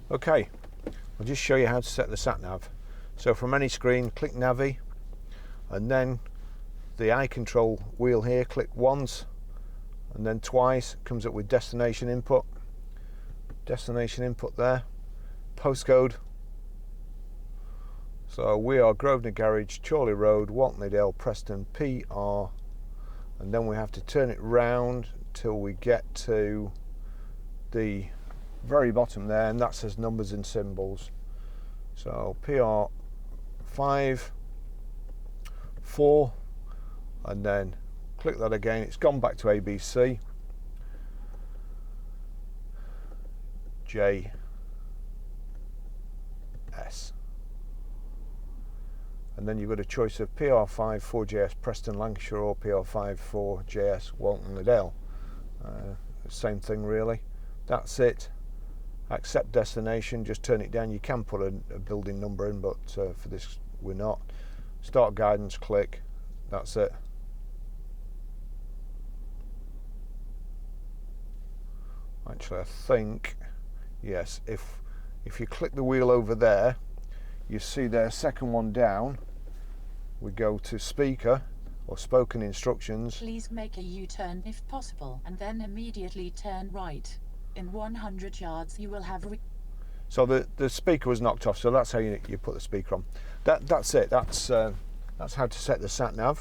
Okay, I'll just show you how to set the sat nav. So from any screen, click Navi, and then the eye control wheel here, click once and then twice. It comes up with destination input there, postcode. So we are Grosvenor Garage, Chorley Road, Walton-le-Dale, Preston, PR, and then we have to turn it round till we get to the very bottom there, and that says numbers and symbols. So PR 5 4, and then click that again. It's gone back to ABC. JS, and then you've got a choice of PR5 4JS Preston Lancashire or PR5 4JS Walton-le-Dale. Same thing really. That's it. Accept destination, just turn it down. You can put a building number in, but for this we're not. Start guidance, click. That's it. Actually, I think yes, if you click the wheel over there, you see there, second one down, we go to speaker or spoken instructions. Please make a U-turn if possible, and then immediately turn right. In 100 yards you will have so the speaker was knocked off, so that's how you put the speaker on. That's it. That's how to set the sat nav.